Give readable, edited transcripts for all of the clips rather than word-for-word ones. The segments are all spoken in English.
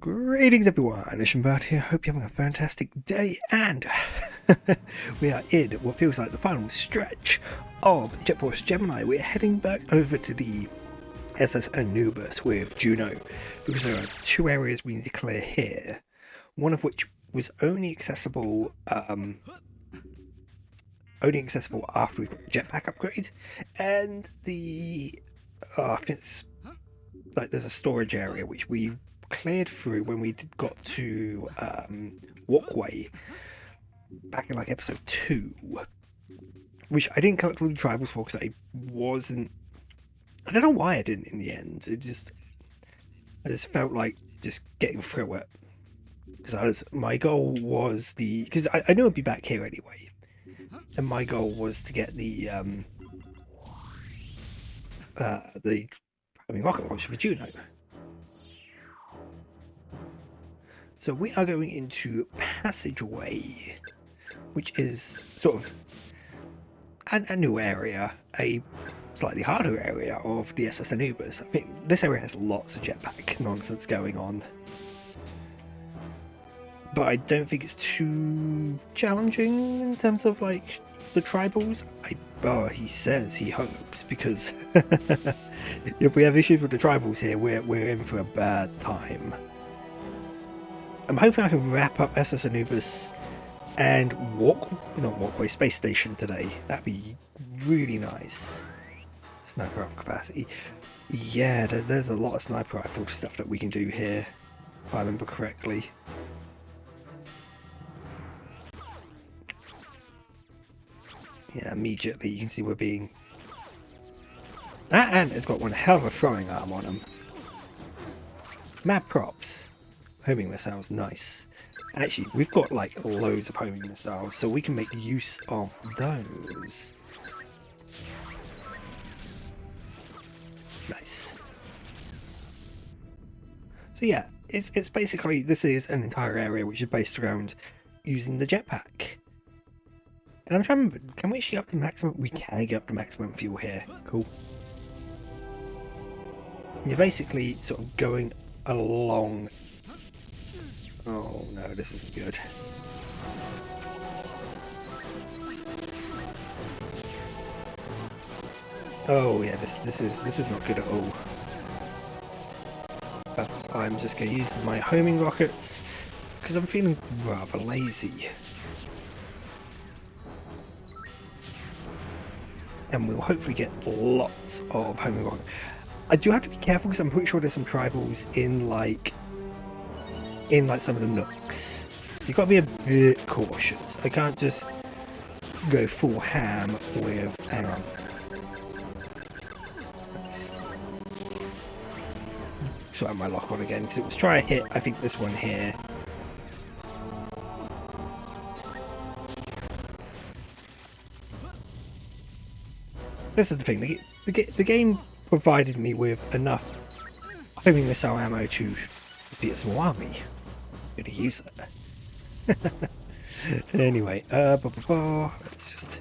Greetings everyone, Ishambird here, hope you're having a fantastic day, and we are in what feels like the final stretch of Force Gemini. We're heading back over to the SS Anubis with Juno, because there are two areas we need to clear here, one of which was only accessible after we got the jetpack upgrade, and I think it's like there's a storage area which we cleared through when we got to Walkway back in like episode 2, which I didn't collect all the tribals for because I don't know why I didn't in the end. I just felt like just getting through it, because my goal was because I knew I'd be back here anyway, and my goal was to get the rocket launcher for Juno. So we are going into Passageway, which is sort of a new area, a slightly harder area of the SS Anubis. I think this area has lots of jetpack nonsense going on, but I don't think it's too challenging in terms of like the tribals. He says he hopes, because if we have issues with the tribals here, we're in for a bad time. I'm hoping I can wrap up SS Anubis and Walkway Space Station today. That'd be really nice. Sniper rifle capacity. Yeah, there's a lot of sniper rifle stuff that we can do here, if I remember correctly. Yeah, immediately you can see we're being... That ant has got one hell of a throwing arm on him. Mad props. Homing missiles, nice. Actually, we've got like loads of homing missiles, so we can make use of those. Nice. So yeah, it's basically, this is an entire area which is based around using the jetpack. And I'm trying to remember, can we actually up to maximum? We can get up to maximum fuel here. Cool. You're basically sort of going along. Oh no, this isn't good. Oh yeah, this is not good at all. But I'm just going to use my homing rockets because I'm feeling rather lazy. And we'll hopefully get lots of homing rockets. I do have to be careful because I'm pretty sure there's some tribals in like some of the nooks. So you've got to be a bit cautious. I can't just go full ham with... Hang on. Let's try my lock on again, because it was trying to hit, I think, this one here. This is the thing. The game provided me with enough homing missile ammo to defeat a small army. I'm going to use it. Anyway, let's just...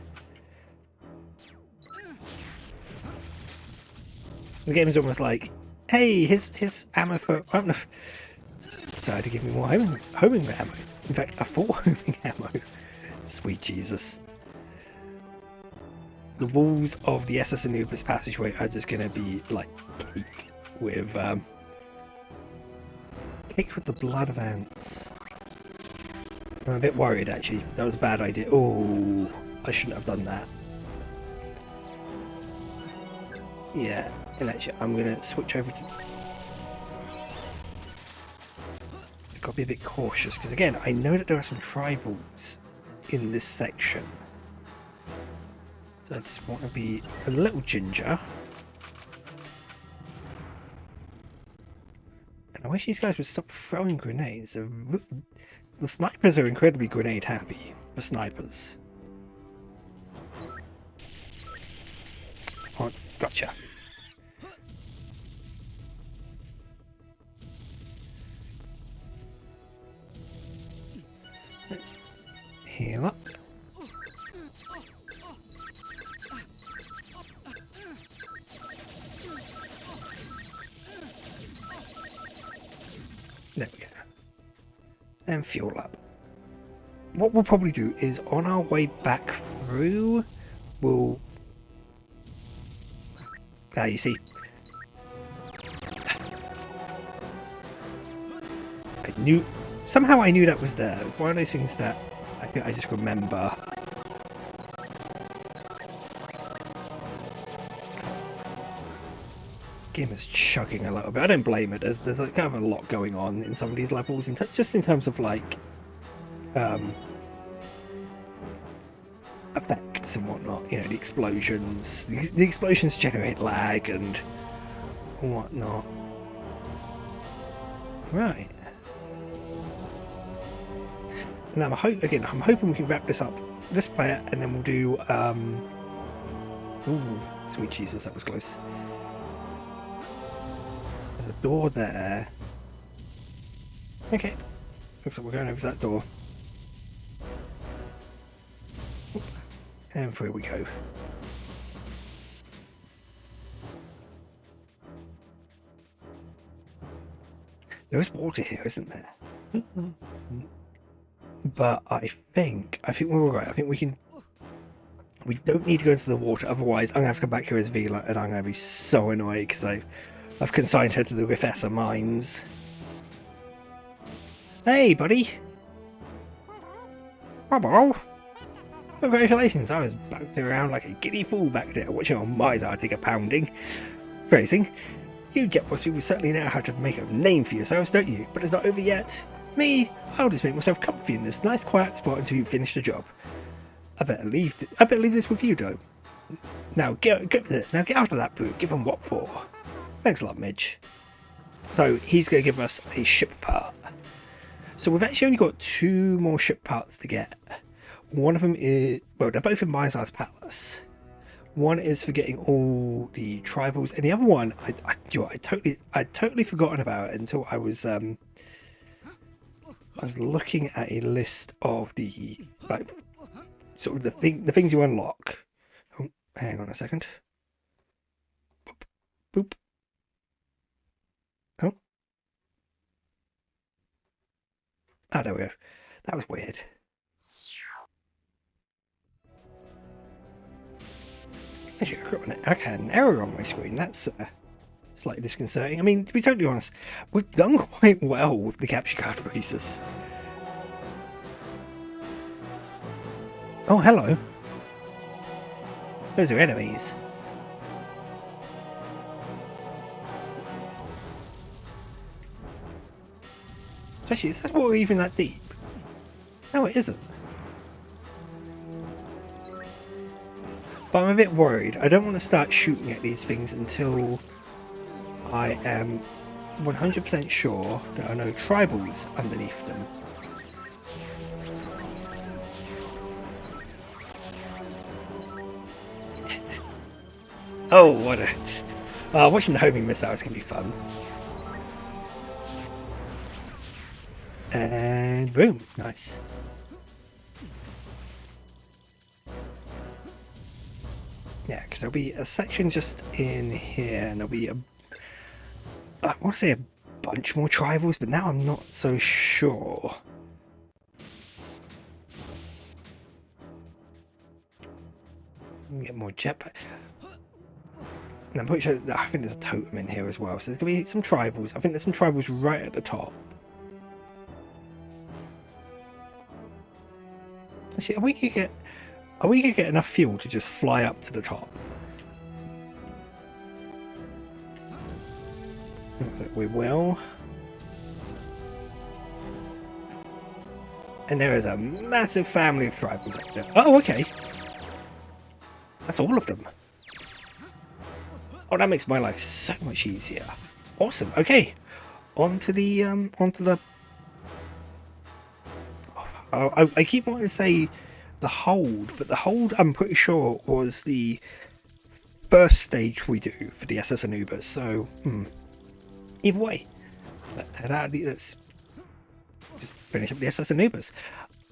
The game is almost like, hey, his ammo for... I don't know, just decided to give me more homing ammo. In fact, a full homing ammo. Sweet Jesus. The walls of the SS Anubis passageway are just going to be like caked with the blood of ants. I'm a bit worried actually. That was a bad idea. Oh, I shouldn't have done that. Yeah, and actually I'm going to switch over to... Just got to be a bit cautious, because again, I know that there are some tribals in this section. So I just want to be a little ginger. And I wish these guys would stop throwing grenades. The snipers are incredibly grenade happy for snipers. Oh, gotcha. Heal up. There we go. and fuel up. What we'll probably do is on our way back through, we'll... Ah, you see. Somehow I knew that was there. One of those things that I just remember. Game is chugging a little bit. I don't blame it. There's like kind of a lot going on in some of these levels, and just in terms of like effects and whatnot. You know, the explosions. The explosions generate lag and whatnot. Right. And I'm hoping we can wrap this up this bit, and then we'll do. Ooh, sweet Jesus, that was close. There's a door there. Okay, looks like we're going over that door. Oop. And through we go. There is water here, isn't there? But I think we're all right. I think we don't need to go into the water, otherwise I'm going to have to come back here as Vila, and I'm going to be so annoyed because I've consigned her to the Professor Mines. Hey, buddy! Hello! Congratulations, I was bouncing around like a giddy fool back there, watching our Mizar take a pounding. Phrasing. You Jet Force people certainly know how to make a name for yourselves, don't you? But it's not over yet. Me, I'll just make myself comfy in this nice quiet spot until you finish the job. I better leave this with you, though. Now get out of that brute. Give him what for. Thanks a lot, Midge. So he's going to give us a ship part. So we've actually only got 2 more ship parts to get. One of them is, well, they're both in Mizar's palace. One is for getting all the tribals, and the other one I'd totally forgotten about it until I was looking at a list of the like sort of the things you unlock. Oh, hang on a second. Boop, boop. Oh. Ah, there we go. That was weird. Actually, I had an error on my screen. That's slightly disconcerting. I mean, to be totally honest, we've done quite well with the capture card releases. Oh, hello. Those are enemies. Especially, is this water even that deep? No, it isn't. But I'm a bit worried. I don't want to start shooting at these things until I am 100% sure there are no tribals underneath them. Oh, what a... watching the homing missiles can be fun. And boom, nice. Yeah, because there'll be a section just in here, and there'll be a... I want to say a bunch more tribals, but now I'm not so sure. Get more jetpack. And I'm pretty sure, I think there's a totem in here as well, so there's going to be some tribals. I think there's some tribals right at the top. Actually, are we gonna get enough fuel to just fly up to the top? Looks like we will. And there is a massive family of tribals up there. Oh, okay. That's all of them. Oh, that makes my life so much easier. Awesome. Okay, onto the I keep wanting to say the hold, but the hold I'm pretty sure was the first stage we do for the SS Anubis. So either way, let's just finish up the SS Anubis.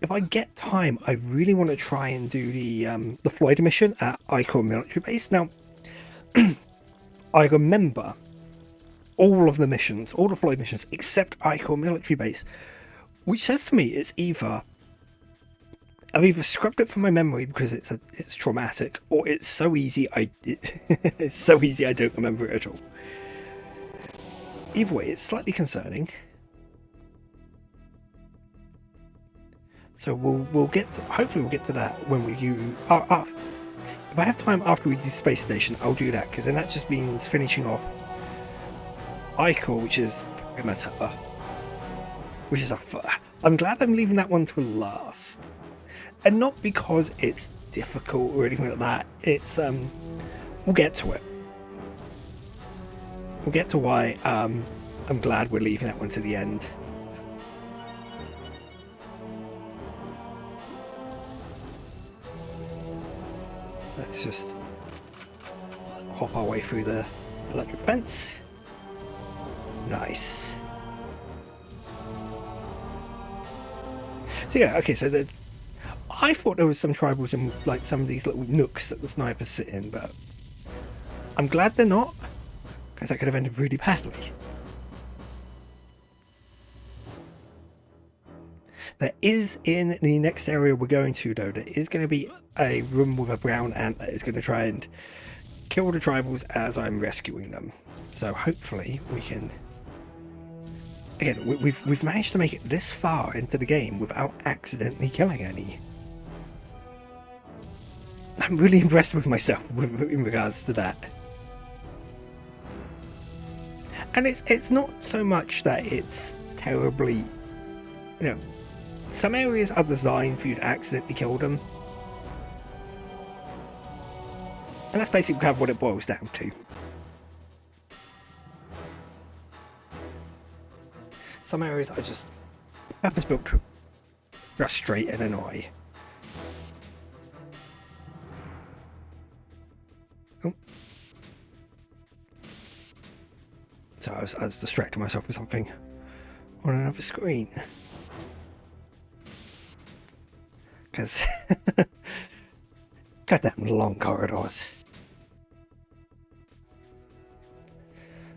If I get time, I really want to try and do the Floyd mission at Icor military base. Now, I remember all of the missions, all the Floyd missions, except Icor military base, Which says to me it's I've either scrubbed it from my memory because it's traumatic, or it's so easy it's so easy I don't remember it at all. Either way, it's slightly concerning. So we'll get to, hopefully we'll get to that when we do. If I have time after we do Space Station, I'll do that, because then that just means finishing off Ichor, which is primitor, which is I'm glad I'm leaving that one to last, and not because it's difficult or anything like that. It's we'll get to it. We'll get to why I'm glad we're leaving that one to the end. So let's just hop our way through the electric fence. Nice. So yeah, okay, so I thought there was some tribals in like some of these little nooks that the snipers sit in, but I'm glad they're not, because that could have ended really badly. There is, in the next area we're going to though, there is going to be a room with a brown ant that is going to try and kill the tribals as I'm rescuing them. So hopefully we can... Again, we've managed to make it this far into the game without accidentally killing any. I'm really impressed with myself in regards to that. And it's not so much that it's terribly, you know, some areas are designed for you to accidentally kill them. And that's basically kind of what it boils down to. Some areas are just purpose-built to frustrate and annoy. Oh. So I was distracting myself with something on another screen. Because goddamn long corridors.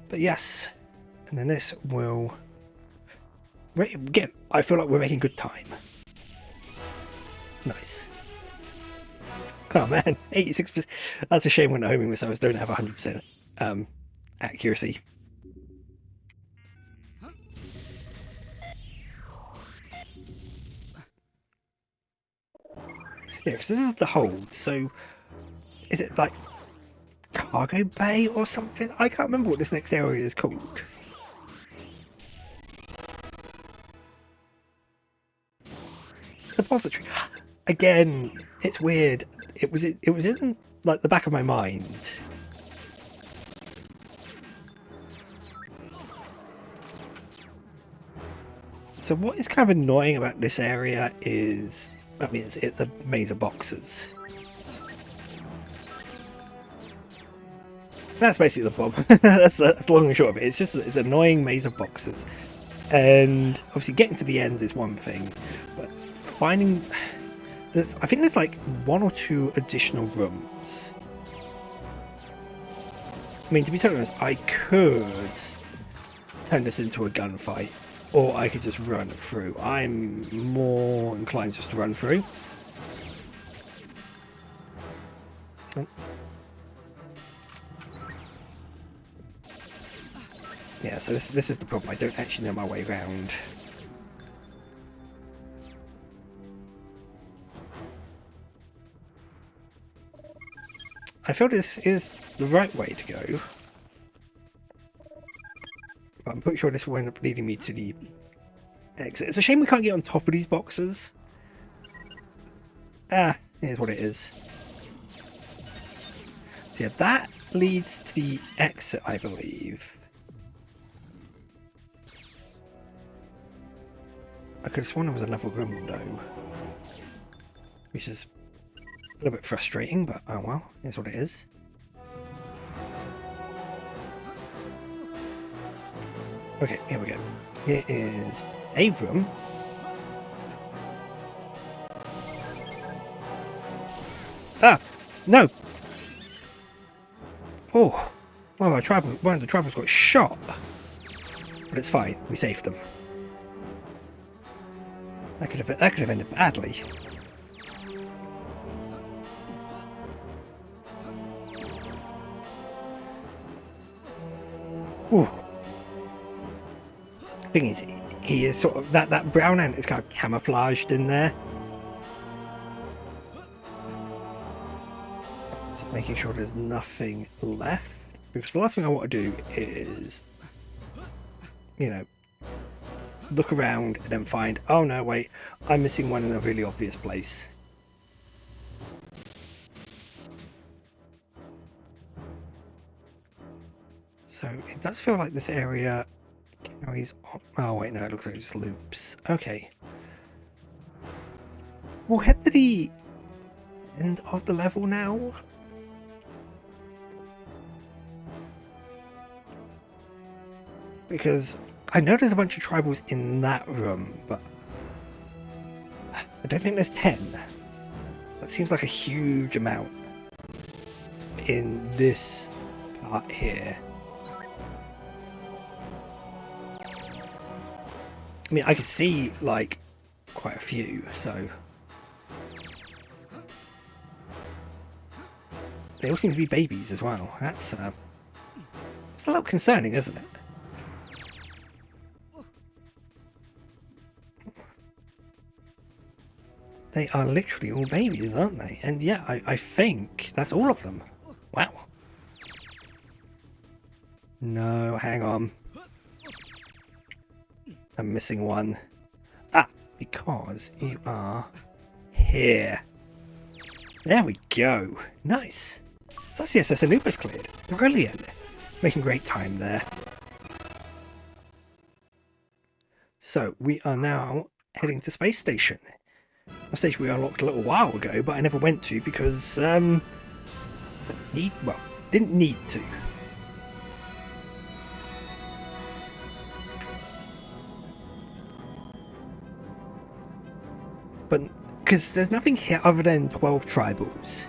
But yes, and then this will... Again, I feel like we're making good time. Nice. Oh man, 86%. That's a shame when the homing missiles don't have 100% accuracy. Yeah, because this is the hold, so is it like cargo bay or something? I can't remember what this next area is called. Depository. Again, it's weird. It was in like the back of my mind. So what is kind of annoying about this area is, I mean, it's the maze of boxes. That's basically the problem. that's long and short of it. It's just it's an annoying maze of boxes, and obviously getting to the end is one thing, but finding I think there's like 1 or 2 additional rooms. I mean, to be totally honest, I could turn this into a gunfight, or I could just run through. I'm more inclined just to run through. Oh. Yeah, so this is the problem. I don't actually know my way around. I feel this is the right way to go. But I'm pretty sure this will end up leading me to the exit. It's a shame we can't get on top of these boxes. Ah, here's what it is. So yeah, that leads to the exit, I believe. I could have sworn there was another room though, which is a little bit frustrating, but oh well, here's what it is. Okay, here we go. Here is a room. Ah! No! Oh! One of the tribals got shot! But it's fine, we saved them. That could have ended badly. Ooh. Thing is, he is sort of that brown ant is kind of camouflaged in there. Just making sure there's nothing left, because the last thing I want to do is, you know, look around and then find, oh no, wait, I'm missing one in a really obvious place. So it does feel like this area carries on. Oh wait, no, it looks like it just loops. Okay. We'll head to the end of the level now. Because I know there's a bunch of tribals in that room, but I don't think there's 10. That seems like a huge amount in this part here. I mean, I could see, like, quite a few, so... They all seem to be babies as well. That's a little concerning, isn't it? They are literally all babies, aren't they? And yeah, I think that's all of them. Wow. No, hang on. I'm missing one. Ah, because you are here. There we go. Nice. So that's the SS Anubis cleared. Brilliant. Making great time there. So we are now heading to Space Station. A station we unlocked a little while ago, but I never went to because, didn't need to. But, because there's nothing here other than 12 tribals.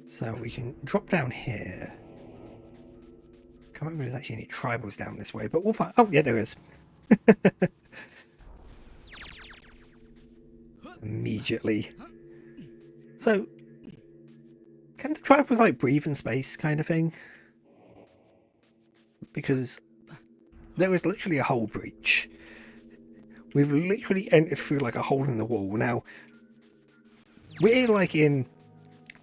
So we can drop down here. Can't remember if there's actually any tribals down this way, but we'll find. Oh, yeah, there is. Immediately. So, can the tribals like breathe in space, kind of thing? Because there is literally a hole breach. We've literally entered through like a hole in the wall. Now, we're like in.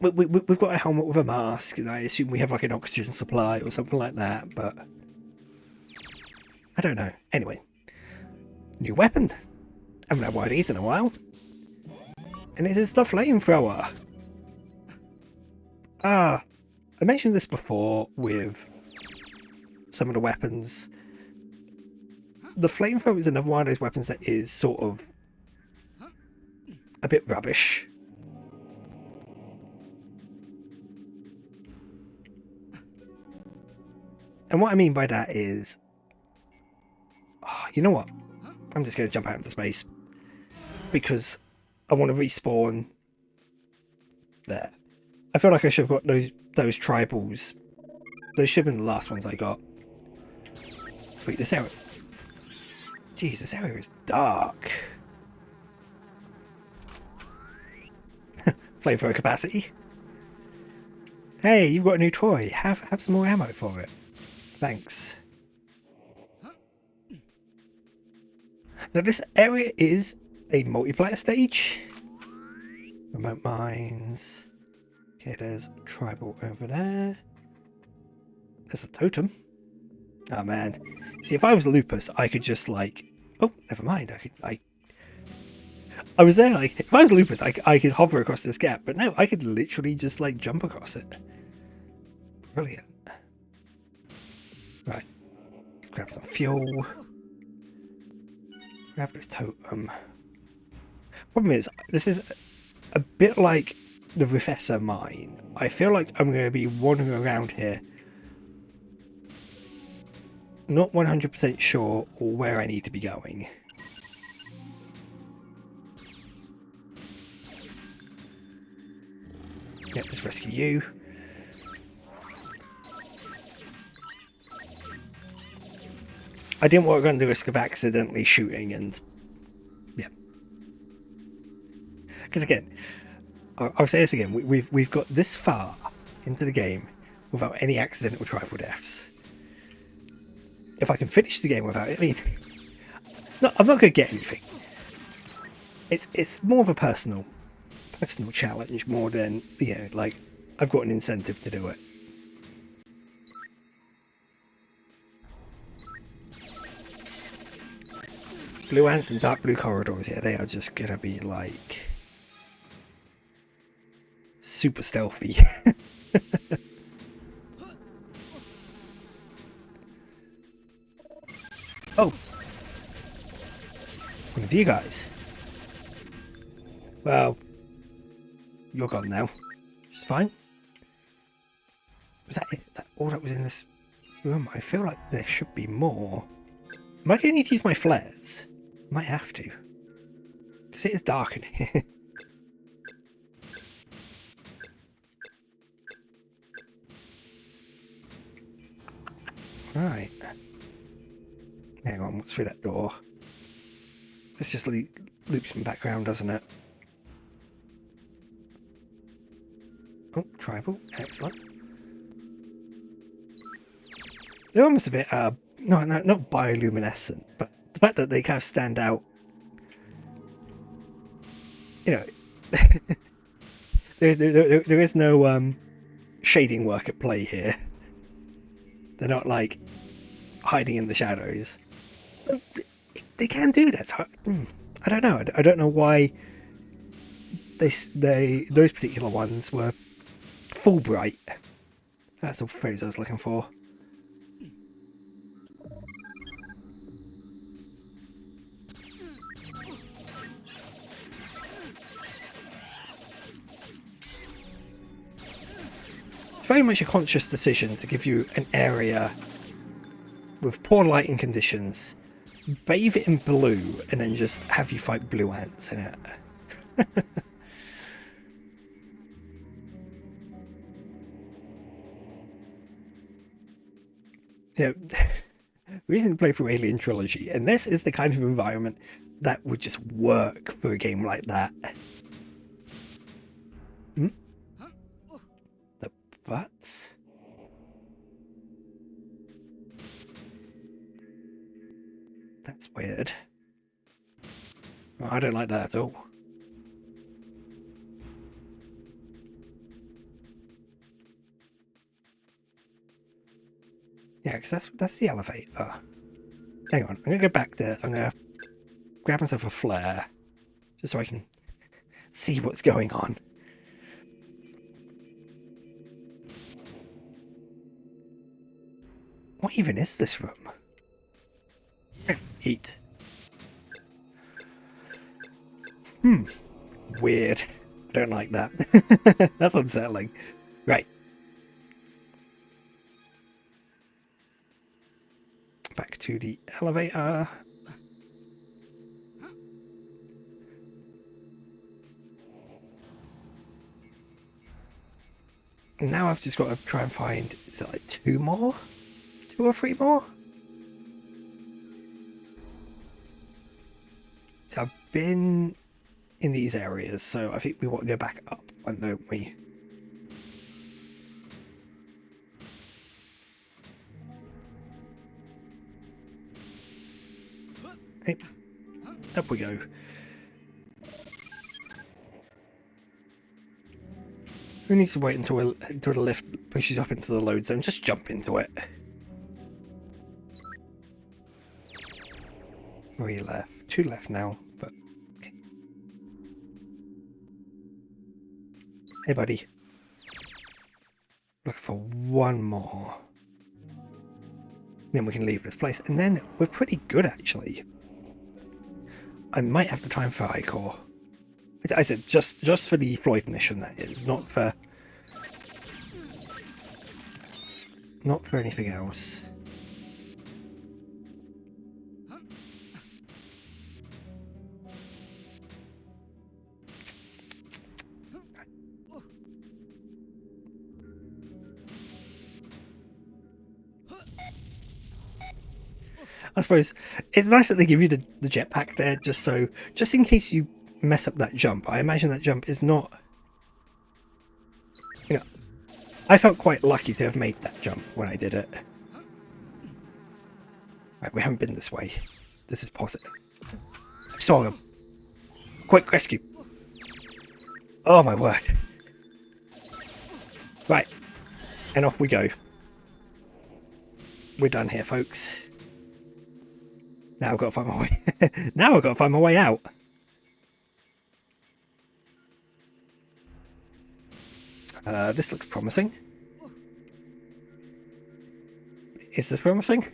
We've got a helmet with a mask, and I assume we have like an oxygen supply or something like that, but I don't know. Anyway, new weapon. I haven't had one of these in a while. And this is the flamethrower. I mentioned this before with some of the weapons. The flamethrower is another one of those weapons that is sort of a bit rubbish. And what I mean by that is, you know what? I'm just going to jump out into space because I want to respawn there. I feel like I should have got those tribals. Those should have been the last ones I got. Sweet, this area. Jeez, this area is dark. Flamethrower capacity. Hey, you've got a new toy. Have some more ammo for it. Thanks. Now this area is a multiplayer stage. Remote mines. Okay, there's tribal over there. There's a totem. Oh man. See, if I was Lupus, I could just like... Oh, never mind. I was there like, if I was Lupus, I could hover across this gap, but no, I could literally just like jump across it. Brilliant. Right. Let's grab some fuel. Grab this totem. Problem is, this is a bit like the Refessor mine. I feel like I'm going to be wandering around here, not 100% sure where I need to be going. Yep, let's rescue you. I didn't want to run the risk of accidentally shooting, and yeah. Because again, I'll say this again: we've got this far into the game without any accidental tribal deaths. If I can finish the game without it, I mean, no, I'm not going to get anything. It's more of a personal challenge more than, you know, like I've got an incentive to do it. Blue ants and dark blue corridors, yeah, they are just gonna be like super stealthy. Oh, one of you guys. Well, you're gone now. It's fine. Was that it? That all that was in this room? I feel like there should be more. Am I going to need to use my flares? Might have to. Because it is dark in here. Right. Hang on, what's through that door? This just loops in the background, doesn't it? Oh, tribal. Excellent. They're almost a bit, not bioluminescent, but the fact that they kind of stand out, you know, there is no shading work at play here. They're not like hiding in the shadows. They can do that. So, I don't know. I don't know why those particular ones were full bright. That's the phrase I was looking for. It's very much a conscious decision to give you an area with poor lighting conditions, bathe it in blue, and then just have you fight blue ants in it. You know, we recently played through Alien Trilogy, and this is the kind of environment that would just work for a game like that. Hmm? The butts? That's weird. Oh, I don't like that at all. Yeah, because that's the elevator. Hang on, I'm gonna go back there. I'm gonna grab myself a flare, just so I can see what's going on. What even is this room? Eat. Weird. I don't like that. That's unsettling. Right. Back to the elevator. And now I've just got to try and find, is it like 2 more? 2 or 3 more? So I've been in these areas, so I think we want to go back up, don't we? Hey, up we go. Who needs to wait until the lift pushes up into the load zone? Just jump into it. 3 left. 2 left now, but... Okay. Hey, buddy. Look for 1 more. Then we can leave this place. And then we're pretty good, actually. I might have to try and fire core. I said just for the Floyd mission, that is, not for anything else. I suppose it's nice that they give you the jetpack there, just in case you mess up that jump. I imagine that jump is not, you know, I felt quite lucky to have made that jump when I did it. Right, we haven't been this way. This is positive. I saw him. Quick rescue. Oh my word. Right, and off we go. We're done here, folks. Now I've got to find my way. Now I've got to find my way out. This looks promising. Is this promising?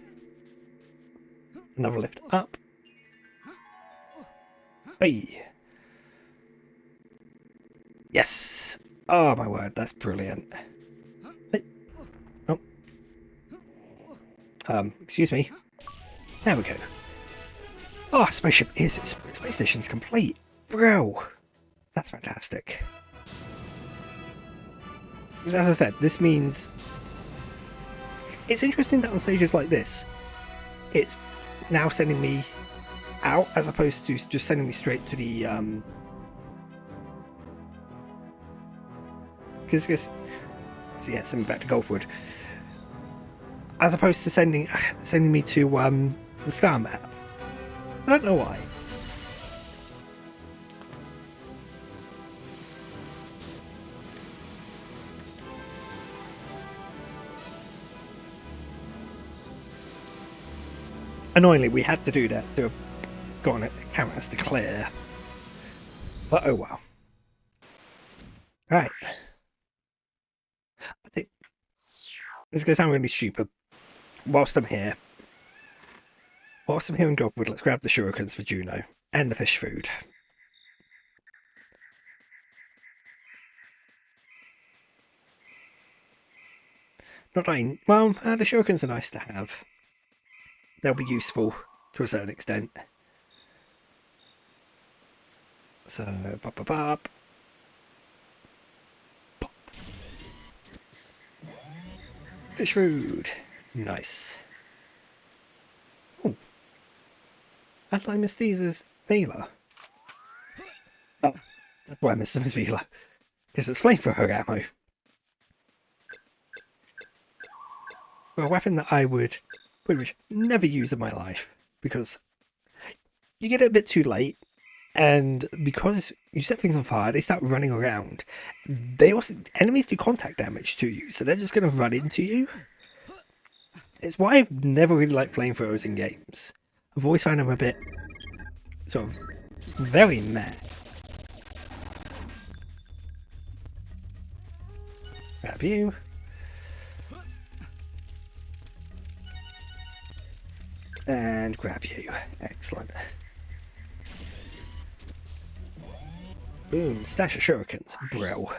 Another lift up. Hey. Yes. Oh my word, that's brilliant. Hey. Oh. Excuse me. There we go. Oh, space station's complete. Bro. That's fantastic. Because as I said, this means it's interesting that on stages like this, it's now sending me out as opposed to just sending me straight to the because yeah, send me back to Goldwood, as opposed to sending me to the star map. I don't know why. Annoyingly, we had to do that to have gone at the cameras to clear. But oh well. Right. I think this is going to sound really stupid. Whilst I'm here in Goldwood, let's grab the shurikens for Juno and the fish food. Not dying. Well, the shurikens are nice to have. They'll be useful to a certain extent. So, pop. Fish food. Nice. Oh. That's like Miss Deeze's Vela. Oh, that's why I missed Miss Vela. Because it's flamethrower ammo. For a weapon that I would pretty much never use in my life. Because you get it a bit too late. And because you set things on fire, they start running around. Enemies do contact damage to you, so they're just going to run into you. It's why I've never really liked flamethrowers in games. I've always found them a bit sort of very meh. Grab you. And grab you. Excellent. Boom, stash of shurikens, bro.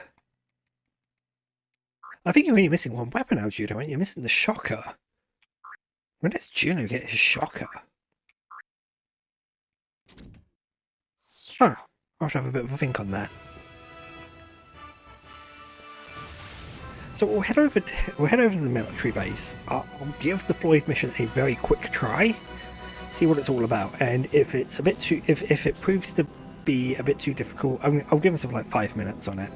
I think you're only missing one weapon now, Juno, aren't you? You're missing the shocker. When does Juno get his shocker? Huh, I'll have to have a bit of a think on that. So we'll head over to the military base. I'll give the Floyd mission a very quick try, see what it's all about, and if it's a bit too, if it proves to be a bit too difficult, I'll give myself like 5 minutes on it.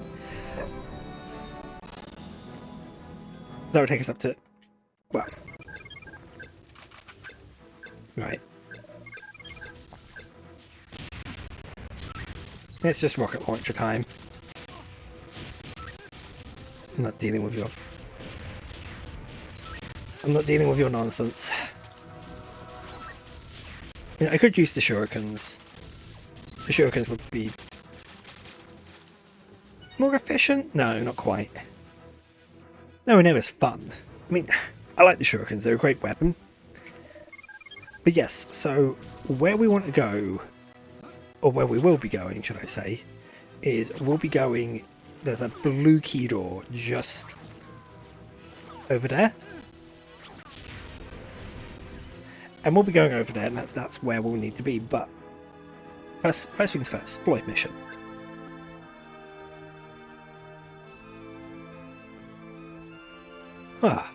That would take us up to, well, right. It's just rocket launcher time. I'm not dealing with your nonsense. You know, I could use the shurikens. The shurikens would be more efficient? No, not quite. No, it was fun. I mean, I like the shurikens, they're a great weapon. But yes, so where we want to go, or where we will be going, should I say, is we'll be going, there's a blue key door just over there. And we'll be going over there, and that's where we'll need to be, but first things first, Floyd mission. Ah.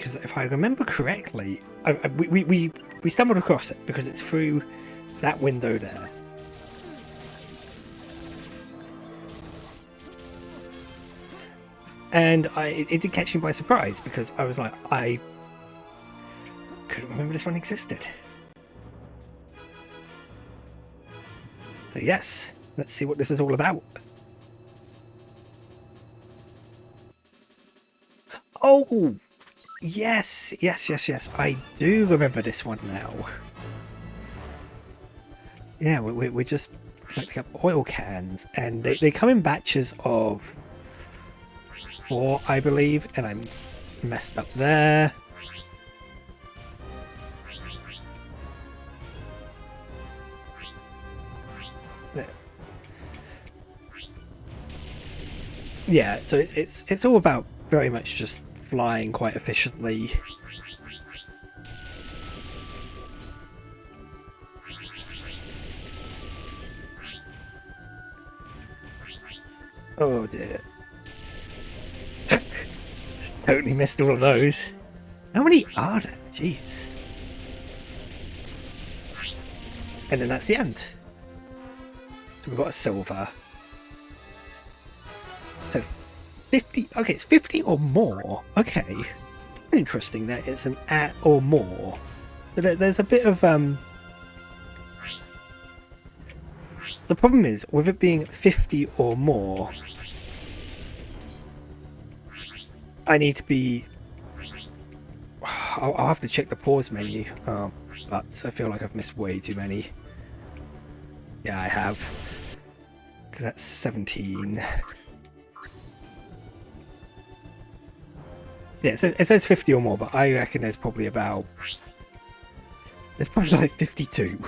because if I remember correctly, we stumbled across it because it's through that window there. And it did catch me by surprise because I was like, I couldn't remember this one existed. So yes, let's see what this is all about. Oh, yes. I do remember this one now. Yeah, we're just collecting up oil cans, and they come in batches of 4, I believe, and I'm messed up there. Yeah, so it's all about very much just flying quite efficiently. Oh dear. Just totally missed all of those. How many are there? Jeez. And then that's the end. So we've got a silver. So 50. Okay, it's 50 or more. Okay. Interesting that it's an at or more. There's a bit of the problem is with it being 50 or more, I need to be. I'll have to check the pause menu, but I feel like I've missed way too many. Yeah, I have, because that's 17. Yeah, it says 50 or more, but I reckon there's probably like 52.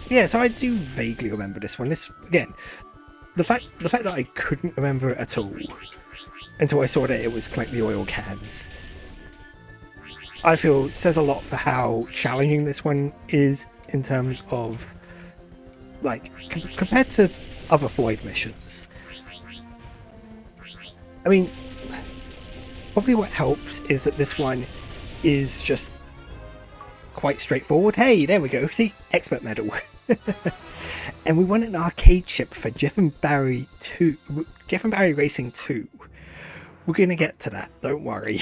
Yeah, so I do vaguely remember this one. This again, the fact that I couldn't remember it at all until I saw that it was collect the oil cans, I feel says a lot for how challenging this one is in terms of, like, compared to other Void missions. I mean, probably what helps is that this one is just quite straightforward. Hey, there we go. See, expert medal. And we want an arcade chip for Jeff and Barry Racing 2. We're gonna get to that, don't worry.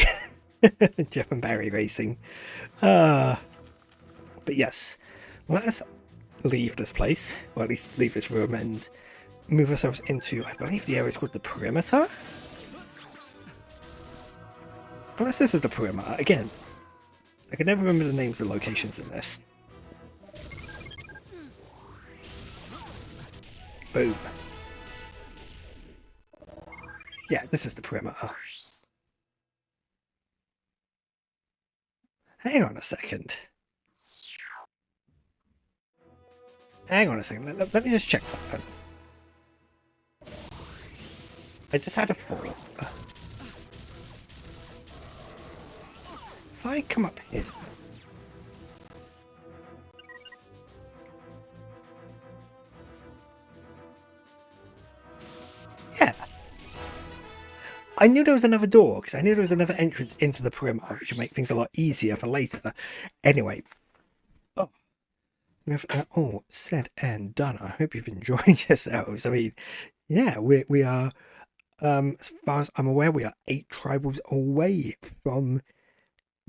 Jeff and Barry Racing. But yes, let us leave this place, or at least leave this room, and move ourselves into, I believe the area is called the perimeter? Unless this is the perimeter. Again, I can never remember the names of the locations in this. Boom. Yeah, this is the perimeter. Hang on a second. Hang on a second. Let me just check something. I just had a thought. If I come up here. Yeah. I knew there was another door, because I knew there was another entrance into the perimeter, which would make things a lot easier for later. Anyway. Oh. With all said and done, I hope you've enjoyed yourselves. I mean, yeah, we are, as far as I'm aware, we are 8 tribals away from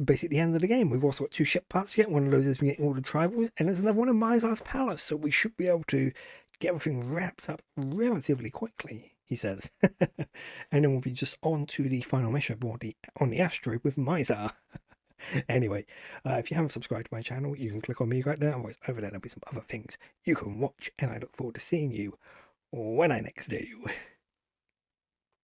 basically the end of the game. We've also got 2 ship parts yet. One of those is getting all the tribals, and there's another one in Mizar's palace, so we should be able to get everything wrapped up relatively quickly, he says. And then we'll be just on to the final mission on the asteroid with Mizar. Anyway, if you haven't subscribed to my channel, you can click on me right now. Otherwise, over there, there'll be some other things you can watch, and I look forward to seeing you when I next do.